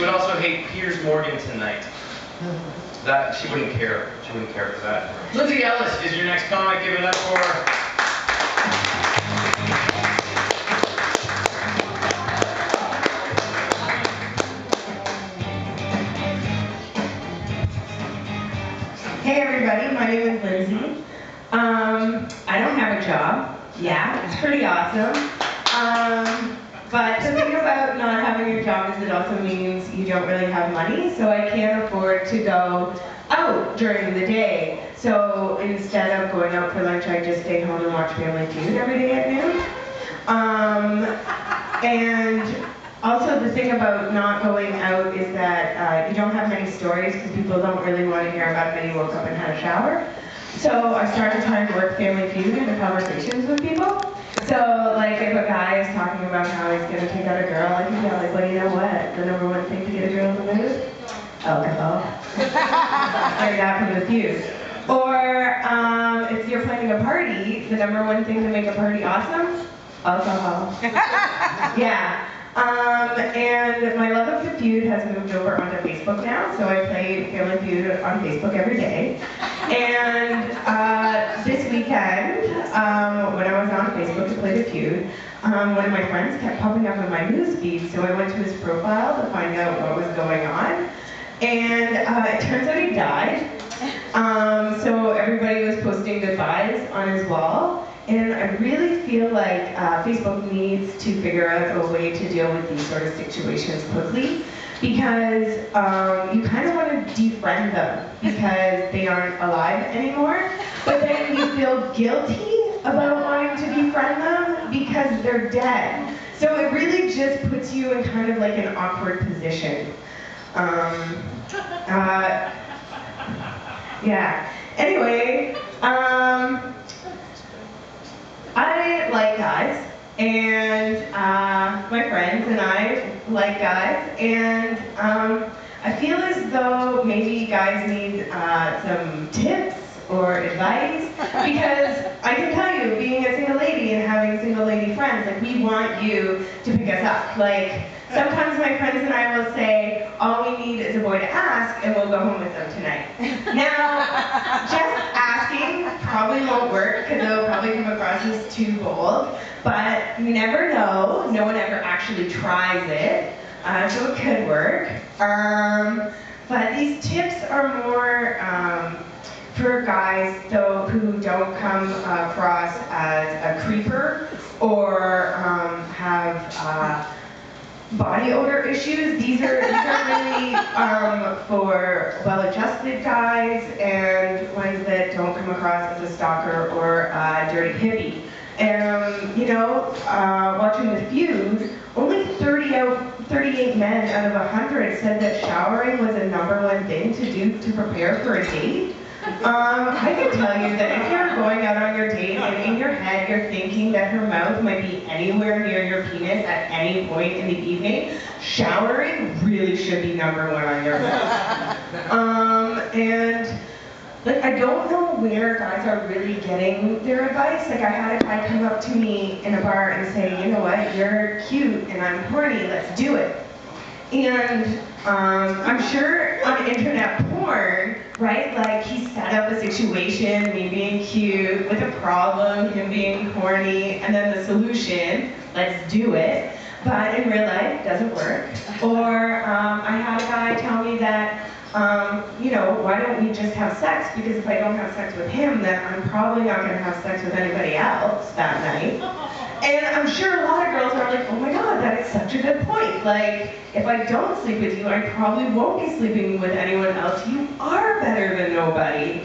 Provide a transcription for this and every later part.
Would also hate Piers Morgan tonight. That she wouldn't care. She wouldn't care for that. Lindsay Ellis is your next comic. Give it up for her. Hey everybody, my name is Lindsay. I don't have a job. Yeah, it's pretty awesome. But the thing about not having a job is it also means you don't really have money, so I can't afford to go out during the day. So instead of going out for lunch, I just stay home and watch Family Feud every day at noon. And also the thing about not going out is that you don't have many stories because people don't really want to hear about when you woke up and had a shower. So I started trying to work Family Feud into conversations with people. So, like, if a guy is talking about how he's going to take out a girl, I can be like, well, you know what? The number one thing to get a girl in the mood? Alcohol. Learned that from the feud. Or, if you're planning a party, the number one thing to make a party awesome? Alcohol. Yeah. And my love of the feud has moved over onto Facebook now, so I play Family Feud on Facebook every day. And this weekend, when I was on Facebook to play the feud, one of my friends kept popping up in my news feed, so I went to his profile to find out what was going on. And it turns out he died. So everybody was posting goodbyes on his wall. And I really feel like Facebook needs to figure out a way to deal with these sort of situations quickly, because you kind of want to defriend them because they aren't alive anymore, but then you feel guilty about wanting to befriend them because they're dead. So it really just puts you in kind of like an awkward position. Yeah. Anyway, I like guys, and my friends and I like guys, and I feel as though maybe guys need some tips or advice, because I can tell you, being a single lady and having single lady friends, like, we want you to pick us up. Like, sometimes my friends and I will say, all we need is a boy to ask, and we'll go home with them tonight. Now, just asking probably won't work, because it'll probably come across as too bold, but you never know. No one ever actually tries it, so it could work. But these tips are more for guys, though, who don't come across as a creeper or have body odor issues. These are really for well-adjusted guys and ones that don't come across as a stalker or a dirty hippie. And, you know, watching the feud, only 38 men out of 100 said that showering was a #1 thing to do to prepare for a date. I can tell you that if you're going out on your date and in your head you're thinking that her mouth might be anywhere near your penis at any point in the evening, showering really should be #1 on your list. And like, I don't know where guys are really getting their advice. Like, I had a guy come up to me in a bar and say, you know what, you're cute and I'm horny, let's do it. And I'm sure on internet porn, right, like, he set up a situation, me being cute, with a problem, him being horny, and then the solution, let's do it. But in real life, it doesn't work. Or I had a guy tell me that, you know, why don't we just have sex? Because if I don't have sex with him, then I'm probably not going to have sex with anybody else that night. And I'm sure a lot of girls are like, oh my god, that is such a good point. Like, if I don't sleep with you, I probably won't be sleeping with anyone else. You are better than nobody.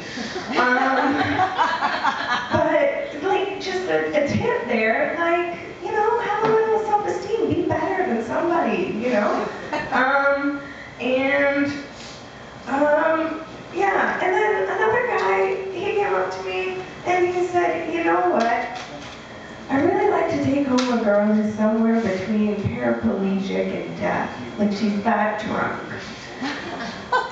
But, like, just a tip there, like, you know, have a little self-esteem. Be better than somebody, you know? Yeah, and then another guy, he came up to me and he said, you know what? I really like to take home a girl who's somewhere between paraplegic and deaf. Like, she's that drunk.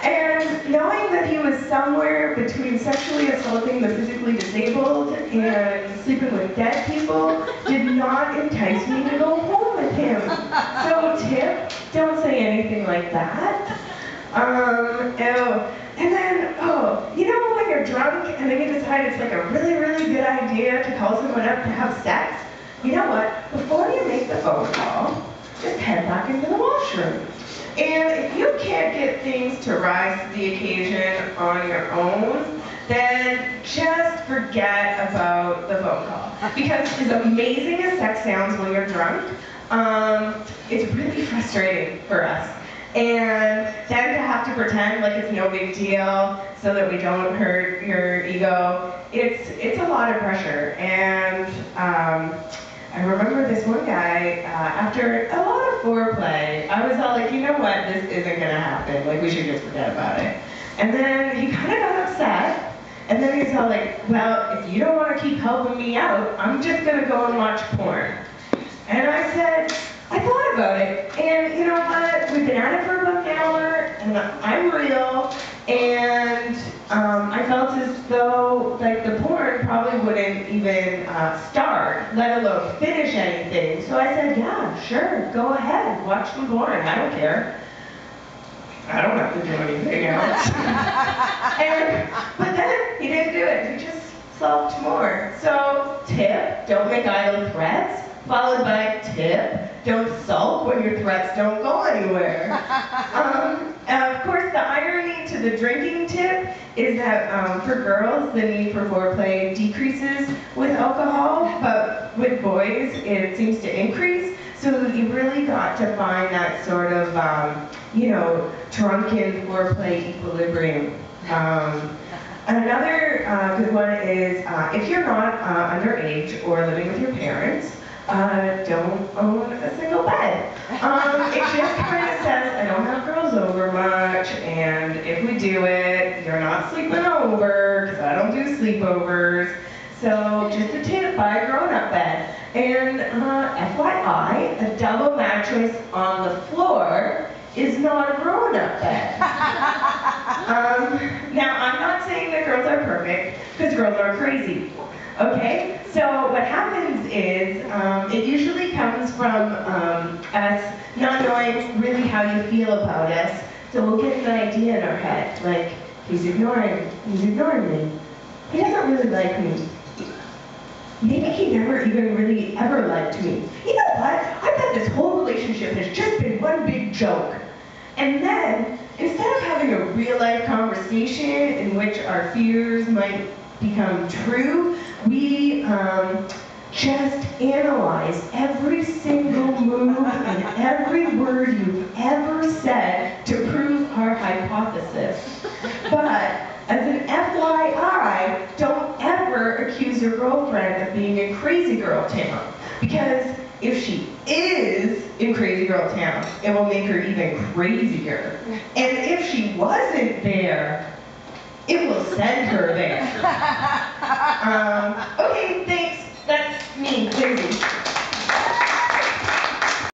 And knowing that he was somewhere between sexually assaulting the physically disabled and sleeping with dead people did not entice me to go home with him. So Tip, don't say anything like that. Ew. And then, you know when you're drunk and then you decide it's like a really, really good idea to call someone up to have sex? You know what? Before you make the phone call, just head back into the washroom. And if you can't get things to rise to the occasion on your own, then just forget about the phone call. Because as amazing as sex sounds when you're drunk, it's really frustrating for us. And then to have to pretend like it's no big deal so that we don't hurt your ego, it's a lot of pressure. And I remember this one guy, after a lot of foreplay, I was all like, you know what, this isn't gonna happen, like we should just forget about it. And then he kind of got upset, and then he's all like, well, if you don't want to keep helping me out, I'm just gonna go and watch porn. And I said, I thought about it, and you know what, we've been at it for about an hour, and I'm real, and I felt as though like the porn probably wouldn't even start, let alone finish anything. So I said, yeah, sure, go ahead, watch some porn, I don't care. I don't have to do anything else. But then he didn't do it, he just sulked more. So tip, don't make idle threats, followed by tip, don't sulk when your threats don't go anywhere. Of course, the irony to the drinking tip is that for girls, the need for foreplay decreases with alcohol, but with boys, it seems to increase. So you really got to find that sort of, drunken foreplay equilibrium. Another good one is if you're not underage or living with your parents, don't own a single bed. It just kind of says, I don't have girls over much, and if we do it, you're not sleeping over, because I don't do sleepovers. So just a tip, buy a grown-up bed. And FYI, a double mattress on the floor is not a grown-up bed. Now, I'm not saying that girls are perfect, because girls are crazy. Okay, so what happens is, it usually comes from us not knowing really how you feel about us. So we'll get an idea in our head, like, he's ignoring me. He doesn't really like me. Maybe he never even really ever liked me. You know what? I bet this whole relationship has just been one big joke. And then, instead of having a real-life conversation in which our fears might become true, we just analyze every single move and every word you've ever said to prove our hypothesis. But as an FYI, don't ever accuse your girlfriend of being in crazy girl town, because if she is in crazy girl town, it will make her even crazier. And if she wasn't there, it will send her there. Okay, thanks. That's me, Lindsay.